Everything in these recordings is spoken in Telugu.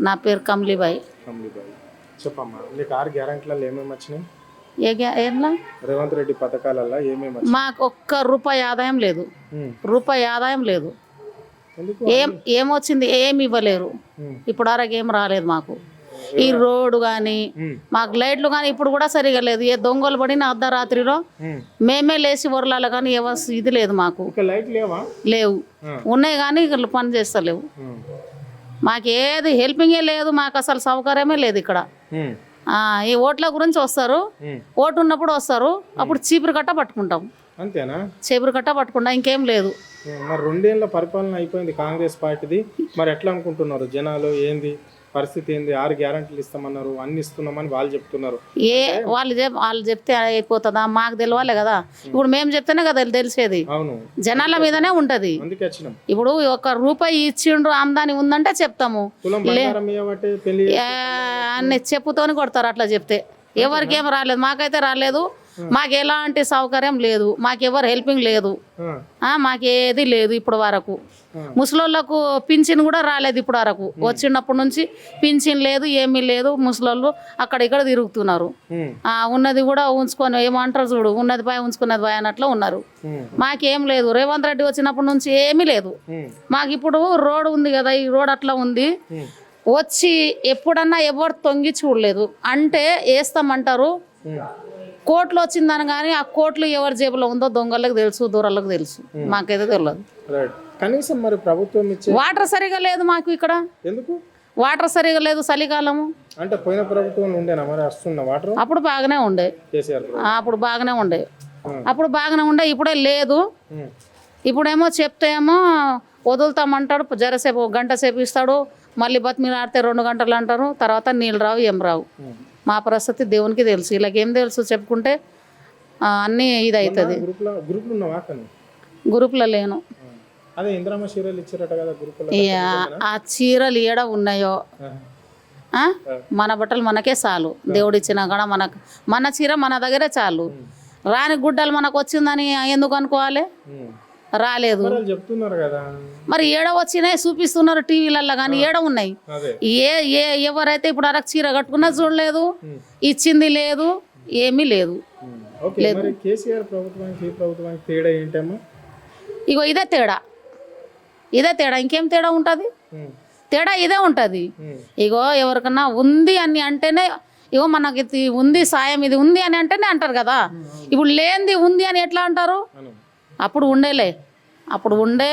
నా పేరు కమలీబాయి. కమలీబాయి, చెప్పమ్మా నీకు 6 గ్యారెంటీలలో ఏమేమి వచ్చినాయి? ఏంలా రేవంత్ రెడ్డి పథకాలలో ఏమేమి వచ్చినాయి? మాకు ఒక్క రూపాయి ఆదాయం లేదు, రూపాయి ఆదాయం లేదు. ఎందుకు? ఏమొచ్చింది? ఏమి ఇవ్వలేరు. ఇప్పుడు వరకు ఏం రాలేదు మాకు. ఈ రోడ్డు కానీ మాకు లైట్లు కానీ ఇప్పుడు కూడా సరిగా లేదు. ఏ దొంగలు పడిన అర్ధరాత్రిలో మేమే లేచి వరలాలి కానీ ఇది లేదు మాకు. లైట్ లేవా? లేవు, ఉన్నాయి కానీ ఇక్కడ పని చేస్తలేవు. మాకు ఏది హెల్పింగే లేదు, మాకు అసలు సౌకర్యమే లేదు ఇక్కడ. ఈ ఓట్ల గురించి వస్తారు, ఓటు ఉన్నప్పుడు వస్తారు, అప్పుడు చీపురు కట్ట పట్టుకుంటాం. అంతేనా? చీపురు కట్ట పట్టుకుంటాం, ఇంకేం లేదు. మరి 2 ఏళ్ల పరిపాలన అయిపోయింది కాంగ్రెస్ పార్టీది. మరి ఎట్లా అనుకుంటున్నారు జనాలు? ఏంది పరిస్థితి? ఏంది? 6 గ్యారెంటీలు ఇస్తామన్నారు, అన్ని ఇస్తున్నామని వాళ్ళు చెప్తున్నారు. వాళ్ళు చెప్తే అయిపోతుందా? మాకు తెలియాలి కదా. ఇప్పుడు మేము చెప్తేనే కదా తెలిసేది. అవును, జనాల మీదనే ఉంటది. అందుకే వచ్చినాం. ఇప్పుడు 1 రూపాయి ఇచ్చిండ్రు ఆమ్దాని ఉందంటే చెప్తాము, అన్ని చెప్పుతోని కొడతారు అట్లా చెప్తే. ఎవరికేం రాలేదు, మాకైతే రాలేదు. మాకు ఎలాంటి సౌకర్యం లేదు, మాకెవరు హెల్పింగ్ లేదు, మాకేది లేదు ఇప్పుడు వరకు. ముసలోళ్ళకు పింఛన్ కూడా రాలేదు ఇప్పుడు వరకు. వచ్చినప్పటి నుంచి పింఛన్ లేదు, ఏమీ లేదు. ముసలోళ్ళు అక్కడ ఇక్కడ తిరుగుతున్నారు. ఉన్నది కూడా ఉంచుకొని ఏమంటారు చూడు, ఉన్నది బాయ్ ఉంచుకున్నది బాయ్ అన్నట్లు ఉన్నారు. మాకేం లేదు. రేవంత్ రెడ్డి వచ్చినప్పటి నుంచి ఏమీ లేదు మాకు. ఇప్పుడు రోడ్ ఉంది కదా, ఈ రోడ్ అట్లా ఉంది. వచ్చి ఎప్పుడన్నా ఎవరు తొంగి చూడలేదు. అంటే వేస్తామంటారు, కోట్లు వచ్చిందని కానీ ఆ కోట్లు ఎవరి జేబులో ఉందో దొంగలకు తెలుసు, దూరాలకు తెలుసు, మాకైతే తెలియదు. కనీసం మరి ప్రభుత్వం ఇచ్చే వాటర్ సరిగా లేదు మాకు ఇక్కడ. ఎందుకు వాటర్ సరిగా లేదు? చలికాలము అంటే పోయిన ప్రభుత్వం ఉండేనా మరి వస్తున్న వాటర్? అప్పుడు బాగానే ఉండే, అప్పుడు బాగానే ఉండే, ఇప్పుడే లేదు. ఇప్పుడేమో చెప్తే ఏమో వదులుతామంటాడు, జరసేపు 1 గంట సేపు ఇస్తాడు, మళ్ళీ బతిమీలు ఆడితే 2 గంటలు అంటారు, తర్వాత నీళ్ళు రావు, ఏం రావు. మా పరిస్థితి దేవునికి తెలుసు, ఇలాగేం తెలుసు చెప్పుకుంటే అన్నీ ఇది అవుతుంది. గ్రూప్లో లేను. ఆ చీరలు ఏడ ఉన్నాయో, మన బట్టలు మనకే చాలు. దేవుడు ఇచ్చినా కూడా మన చీర మన దగ్గరే చాలు. రాని గుడ్డలు మనకు వచ్చిందని ఎందుకు అనుకోవాలి? రాలేదు చెప్తున్నారు కదా. మరి ఏడ వచ్చినాయి చూపిస్తున్నారు టీవీలలో, కానీ ఏడ ఉన్నాయి? ఎవరైతే ఇప్పుడు అరకు చీర కట్టుకున్నా చూడలేదు, ఇచ్చింది లేదు, ఏమీ లేదు. ఇగో ఇదే తేడా, ఇంకేం తేడా ఉంటుంది? తేడా ఇదే ఉంటుంది. ఇగో ఎవరికన్నా ఉంది అని అంటేనే, ఇగో మనకి ఉంది సాయం, ఇది ఉంది అని అంటేనే అంటారు కదా. ఇప్పుడు లేనిది ఉంది అని ఎట్లా అంటారు? అప్పుడు ఉండే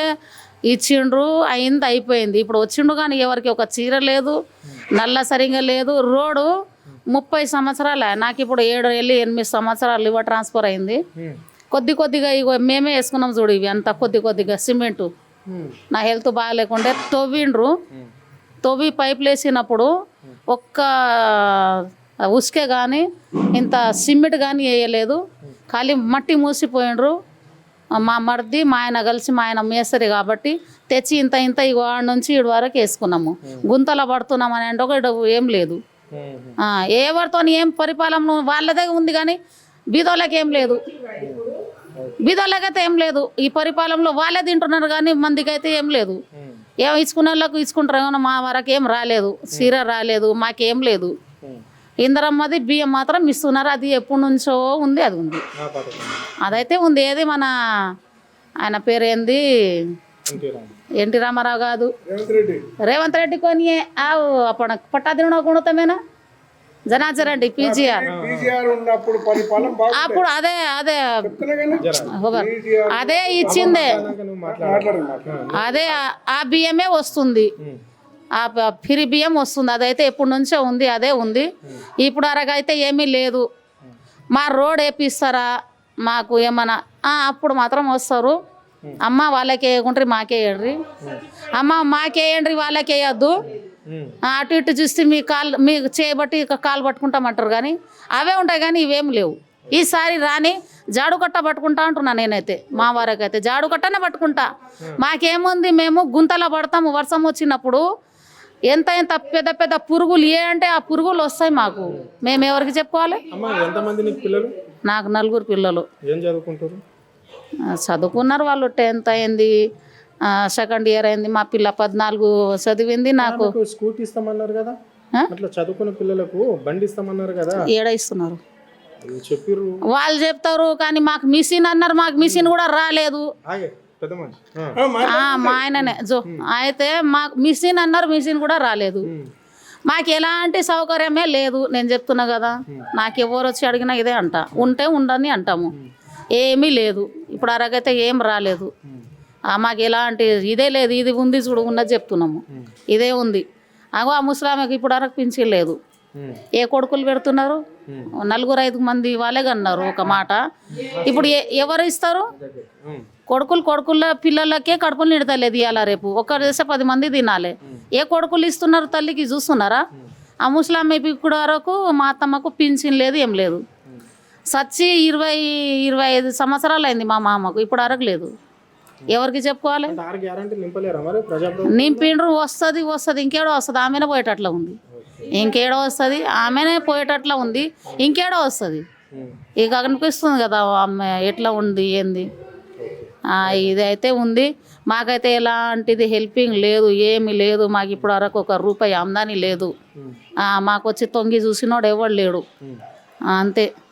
ఇచ్చిండ్రు, అయింది, అయిపోయింది. ఇప్పుడు వచ్చిండు కానీ ఎవరికి ఒక చీర లేదు, నల్ల సరిగా లేదు. రోడ్డు 30 సంవత్సరాలే నాకు, ఇప్పుడు 7-8 సంవత్సరాలు లివర్ ట్రాన్స్ఫర్ అయింది. కొద్దిగా ఇగో మేమే వేసుకున్నాం చూడు, ఇవి అంతా కొద్దిగా సిమెంటు. నా హెల్త్ బాగాలేకుంటే తవ్వి పైపులు వేసినప్పుడు ఒక్క ఉసుకే కానీ ఇంత సిమెంట్ కానీ వేయలేదు, ఖాళీ మట్టి మూసిపోయిండ్రు. మా మరిది మా ఆయన కలిసి, మా ఆయన మేసరి కాబట్టి తెచ్చి ఇంత ఇగో ఆడ నుంచి ఇటు వరకు వేసుకున్నాము. గుంతలో పడుతున్నామని అంటే ఒక ఏం లేదు. ఎవరితో ఏం పరిపాలన వాళ్ళదే ఉంది కానీ బీదోళ్ళకి ఏం లేదు, బీదోళ్ళకైతే ఏం లేదు. ఈ పరిపాలనలో వాళ్ళే తింటున్నారు కానీ మందికి అయితే ఏం లేదు. ఏం ఇచ్చుకునే వాళ్ళకు ఇచ్చుకుంటారు, ఏమన్నా మా వరకు ఏం రాలేదు, చీర రాలేదు, మాకేం లేదు. ఇందరమ్మది బియ్యం మాత్రం ఇస్తున్నారు, అది ఎప్పటి నుంచో ఉంది, అది ఉంది, అదైతే ఉంది. ఏది మన ఆయన పేరు ఏంది? ఎన్టీ రామారావు కాదు, రేవంత్ రెడ్డి కొనియే అప్పుడు పట్టాదిన గుణతమేనా జనార్దన్ పీజీఆర్ అప్పుడు అదే ఇచ్చిందే, అదే ఆ బియ్యమే వస్తుంది, ఆ ఫ్రీ బియ్యం వస్తుంది. అదైతే ఎప్పటి నుంచో ఉంది, అదే ఉంది. ఇప్పుడు అరగైతే ఏమీ లేదు. మా రోడ్ వేపిస్తారా మాకు ఏమన్నా? అప్పుడు మాత్రం వస్తారు. అమ్మ వాళ్ళకి వేయకుండ్రి, మాకే వేయండి, అమ్మ మాకే వేయండి, వాళ్ళకి వేయద్దు. అటు ఇటు చూస్తే మీకు చేయబట్టి కాలు పట్టుకుంటామంటారు కానీ అవే ఉంటాయి కానీ ఇవేం లేవు. ఈసారి రాని జాడు కట్ట పట్టుకుంటా అంటున్నా నేనైతే. మా వారికైతే జాడు కట్టనే పట్టుకుంటా. మాకేముంది, మేము గుంతలో పడతాము వర్షం వచ్చినప్పుడు. ఎంత పెద్ద పురుగులు అంటే ఆ పురుగులు వస్తాయి మాకు. మేము ఎవరికి చెప్పుకోవాలి? నాకు 4 పిల్లలు. చదువుకున్నారు వాళ్ళు. 10th అయింది, సెకండ్ ఇయర్ అయింది. మా పిల్ల 14 చదివింది. నాకు మీకు స్కూటీ ఇస్తామన్నారు కదా, ఆ? అట్లా చదువుకున్న పిల్లలకు బండి ఇస్తామన్నారు కదా, ఏడ ఇస్తున్నారు అది చెప్పిర్రు. వాళ్ళు చెప్తారు, కానీ మాకు మిషన్ అన్నారు. మాకు మిషన్ కూడా రాలేదు. ఆగే పెద్ద మనిషి. మా ఆయననే అయితే మాకు మిషన్ అన్నారు, మిషన్ కూడా రాలేదు. మాకు ఎలాంటి సౌకర్యమే లేదు. నేను చెప్తున్నా కదా, నాకు ఎవరు వచ్చి అడిగినా ఇదే అంట, ఉంటే ఉండని అంటాము. ఏమీ లేదు. ఇప్పుడు అరగైతే ఏం రాలేదు. మాకు ఎలాంటి ఇదే లేదు. ఇది ఉంది చూడు, ఉన్నది చెప్తున్నాము, ఇదే ఉంది. ఆ ముసలామెకి ఇప్పుడు అరకు పింఛన్ లేదు. ఏ కొడుకులు పెడుతున్నారు? 4-5 మంది వాళ్ళే కన్నారు ఒక మాట. ఇప్పుడు ఎవరు ఇస్తారు? కొడుకుల పిల్లలకే కడుపులు నిడతలేదు. ఇవాళ రేపు ఒక్కరు చేస్తే 10 మంది తినాలి. ఏ కొడుకులు ఇస్తున్నారు? తల్లికి చూస్తున్నారా? ఆ ముసలామె ఇప్పుడు వరకు మా అత్తమ్మకు పింఛన్ లేదు, ఏం లేదు. సచ్చి 20-25 సంవత్సరాలు అయింది మా మామకు, ఇప్పుడు అరగలేదు. ఎవరికి చెప్పుకోవాలి? 6 గ్యారెంటీలు నింపలేరా మరి ప్రజాప్రభుత్వం? నింపిండ్రు, వస్తుంది. ఇంకేడో వస్తుంది. ఆమెనే పోయేటట్లా ఉంది. ఇంకేడో వస్తుంది, ఆమెనే పోయేటట్లా ఉంది. ఇంకేడో వస్తుంది. ఇక అనిపిస్తుంది కదా ఆమె ఎట్లా ఉంది ఏంది. ఇది అయితే ఉంది. మాకైతే ఎలాంటిది హెల్పింగ్ లేదు, ఏమి లేదు. మాకు ఇప్పుడు వరకు 1 రూపాయి ఆమ్దాని లేదు. మాకు వచ్చి తొంగి చూసినోడు ఎవడు లేడు. అంతే.